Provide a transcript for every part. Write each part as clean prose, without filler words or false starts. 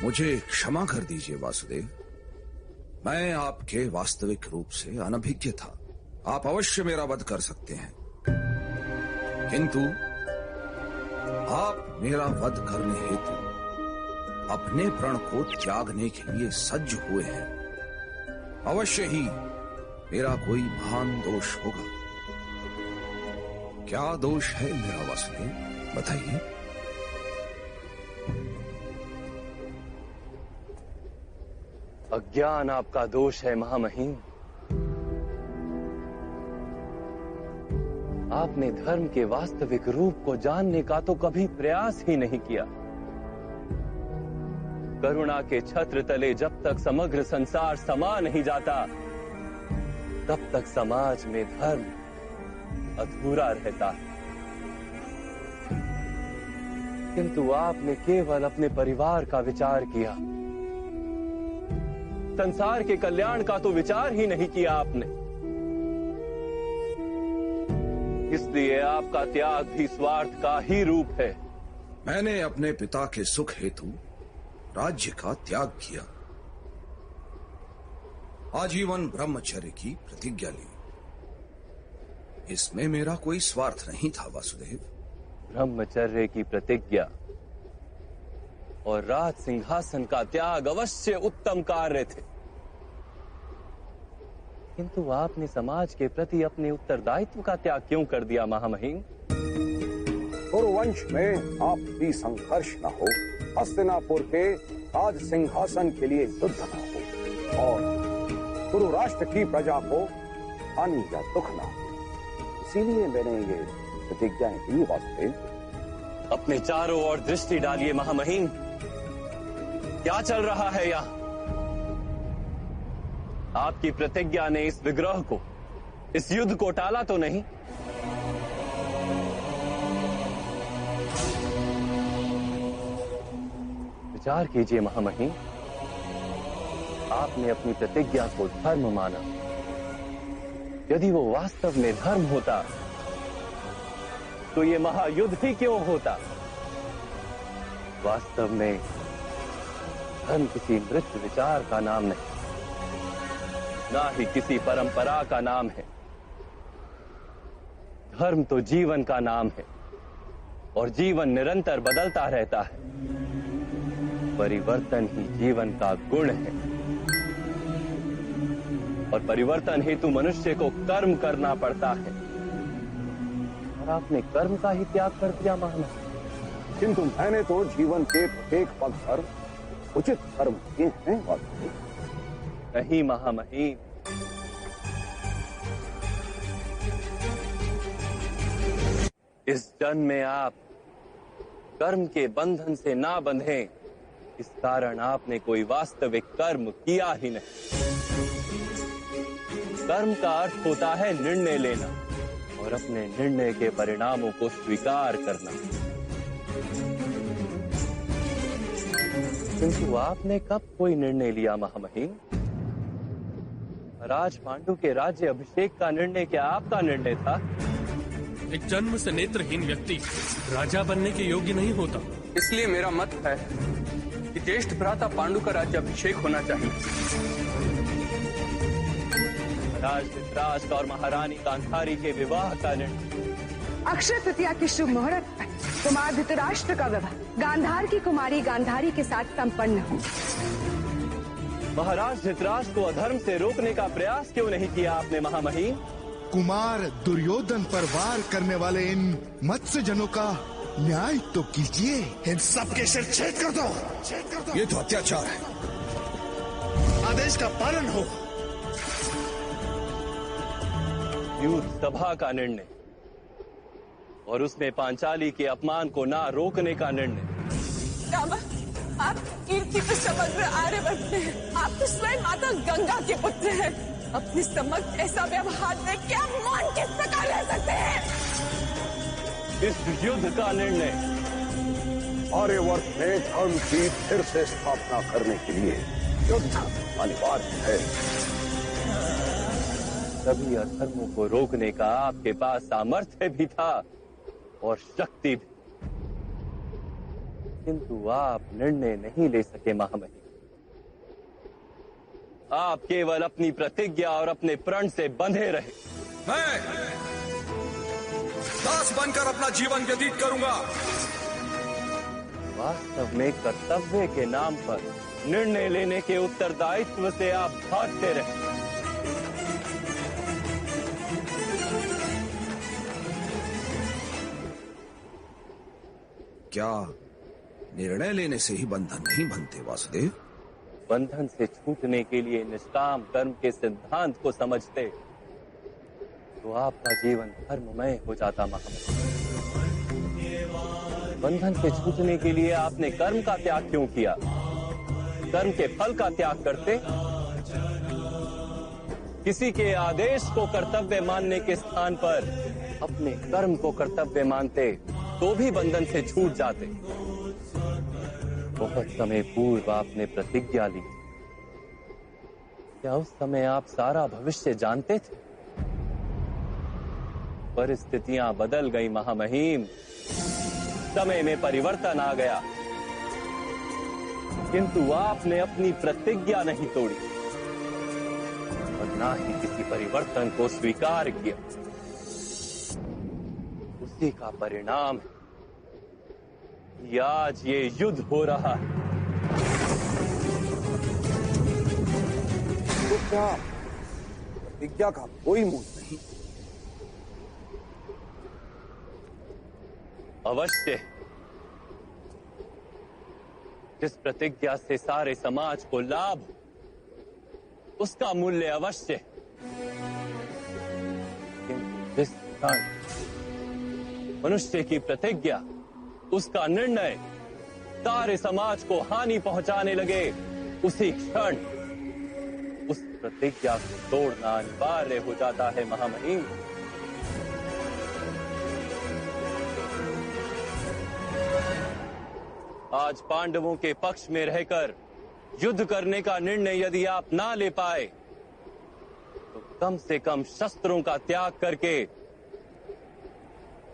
मुझे क्षमा कर दीजिए वासुदेव, मैं आपके वास्तविक रूप से अनभिज्ञ था। आप अवश्य मेरा वध कर सकते हैं, किंतु आप मेरा वध करने हेतु अपने प्रण को त्यागने के लिए सज्ज हुए हैं। अवश्य ही मेरा कोई महान दोष होगा। क्या दोष है मेरा वासुदेव, बताइए। अज्ञान आपका दोष है महामहिम। आपने धर्म के वास्तविक रूप को जानने का तो कभी प्रयास ही नहीं किया। करुणा के छत्र तले जब तक समग्र संसार समा नहीं जाता, तब तक समाज में धर्म अधूरा रहता है। किंतु आपने केवल अपने परिवार का विचार किया, संसार के कल्याण का तो विचार ही नहीं किया आपने। इसलिए आपका त्याग भी स्वार्थ का ही रूप है। मैंने अपने पिता के सुख हेतु राज्य का त्याग किया, आजीवन ब्रह्मचर्य की प्रतिज्ञा ली। इसमें मेरा कोई स्वार्थ नहीं था वासुदेव। ब्रह्मचर्य की प्रतिज्ञा और राज सिंहासन का त्याग अवश्य उत्तम कार्य थे, किंतु आपने समाज के प्रति अपने उत्तरदायित्व का त्याग क्यों कर दिया महामहिम? कुरुवंश में आपसी संघर्ष न हो, हस्तिनापुर के राज सिंहासन के लिए युद्ध न हो, और कुरु राष्ट्र की प्रजा को हानि या दुख न हो, इसीलिए मैंने ये प्रतिज्ञाएं दी वासुदेव। अपने चारों ओर दृष्टि डालिए महामहिम, क्या चल रहा है यहाँ? आपकी प्रतिज्ञा ने इस विग्रह को, इस युद्ध को टाला तो नहीं? विचार कीजिए महामहिम, आपने अपनी प्रतिज्ञा को धर्म माना। यदि वो वास्तव में धर्म होता तो ये महायुद्ध ही क्यों होता? वास्तव में धर्म किसी मृत विचार का नाम नहीं, ना ही किसी परंपरा का नाम है। धर्म तो जीवन का नाम है, और जीवन निरंतर बदलता रहता है। परिवर्तन ही जीवन का गुण है, और परिवर्तन हेतु मनुष्य को कर्म करना पड़ता है। और आपने कर्म का ही त्याग कर दिया महामहिम। किंतु मैंने तो जीवन के प्रत्येक पग पर उचित कर्म किए हैं वासुदेव। नहीं महामहिम, इस जन्म में आप कर्म के बंधन से ना बंधे, इस कारण आपने कोई वास्तविक कर्म किया ही नहीं। कर्म का अर्थ होता है निर्णय लेना और अपने निर्णय के परिणामों को स्वीकार करना। किंतु आपने कब कोई निर्णय लिया महामहिम? राज पांडु के राज्य अभिषेक का निर्णय क्या आपका निर्णय था? एक जन्म से नेत्रहीन व्यक्ति राजा बनने के योग्य नहीं होता। इसलिए मेरा मत है कि ज्येष्ठ भ्राता पांडु का राज्य अभिषेक होना चाहिए। महाराज धृतराष्ट्र और महारानी गांधारी के विवाह का निर्णय। अक्षय तृतीया की शुभ मुहूर्त पर कुमार धृतराष्ट्र का विवाह गांधार की कुमारी गांधारी के साथ संपन्न हो। महाराज धृतराष्ट्र को अधर्म से रोकने का प्रयास क्यों नहीं किया आपने महामहिम? कुमार दुर्योधन पर वार करने वाले इन मत्स्यजनों का न्याय तो कीजिए। इन सबके सिर छेद कर दो। ये तो अत्याचार है। आदेश का पालन हो। युद्ध सभा का निर्णय और उसमें पांचाली के अपमान को ना रोकने का निर्णय। रामा, आप कीर्ति पे समग्र आर्यवर्त में हैं। आप तो स्वयं माता गंगा के पुत्र हैं। अपने समक्ष ऐसा व्यवहार देख के आप मान किस प्रकार रह सकते हैं? इस युद्ध का निर्णय आर्यवर्त में धर्म की फिर से स्थापना करने के लिए युद्ध अनिवार्य है। सभी अधर्मों को रोकने का आपके पास सामर्थ्य भी था और शक्ति भी। किंतु आप निर्णय नहीं ले सके महामहिम। आप केवल अपनी प्रतिज्ञा और अपने प्रण से बंधे रहे। मैं दास बनकर अपना जीवन व्यतीत करूंगा। वास्तव में कर्तव्य के नाम पर निर्णय लेने के उत्तरदायित्व से आप भागते रहे। क्या निर्णय लेने से ही बंधन नहीं बनते वासुदेव? बंधन से छूटने के लिए निष्काम कर्म के सिद्धांत को समझते तो आपका जीवन धर्ममय हो जाता महामहिम। बंधन से छूटने के लिए आपने कर्म का त्याग क्यों किया? कर्म के फल का त्याग करते, किसी के आदेश को कर्तव्य मानने के स्थान पर अपने कर्म को कर्तव्य मानते तो भी बंधन से छूट जाते। बहुत समय पूर्व आपने प्रतिज्ञा ली। क्या उस समय आप सारा भविष्य जानते थे? परिस्थितियां बदल गई महामहिम, समय में परिवर्तन आ गया, किंतु आपने अपनी प्रतिज्ञा नहीं तोड़ी और ना ही किसी परिवर्तन को स्वीकार किया। उसी का परिणाम है कि आज ये युद्ध हो रहा है। तो क्या प्रतिज्ञा का कोई मूल्य नहीं? अवश्य। जिस प्रतिज्ञा से सारे समाज को लाभ, उसका मूल्य अवश्य। किंतु जिस क्षण मनुष्य की प्रतिज्ञा, उसका निर्णय सारे समाज को हानि पहुंचाने लगे, उसी क्षण उस प्रतिज्ञा को तोड़ना अनिवार्य हो जाता है महामहिम। आज पांडवों के पक्ष में रहकर युद्ध करने का निर्णय यदि आप ना ले पाए तो कम से कम शस्त्रों का त्याग करके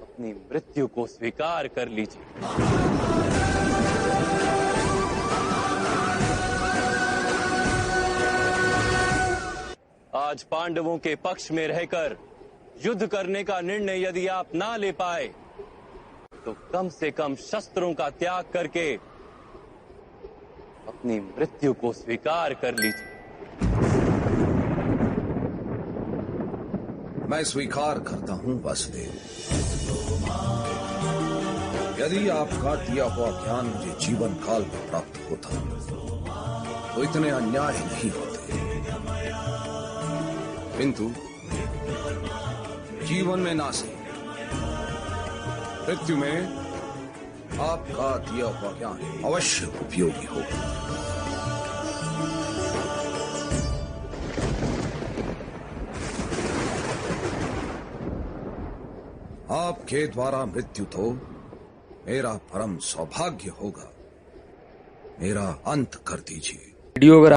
अपनी मृत्यु को स्वीकार कर लीजिए। आज पांडवों के पक्ष में रहकर युद्ध करने का निर्णय यदि आप ना ले पाए तो कम से कम शस्त्रों का त्याग करके अपनी मृत्यु को स्वीकार कर लीजिए। मैं स्वीकार करता हूं वासुदेव। यदि आपका दिया हुआ ज्ञान मुझे जीवन काल में प्राप्त होता तो इतने अन्याय नहीं होते, किंतु जीवन में ना सही, मृत्यु में आपका दिया हुआ ज्ञान अवश्य उपयोगी होगा। आपके द्वारा मृत्यु तो मेरा परम सौभाग्य होगा। मेरा अंत कर दीजिए। वीडियो अगर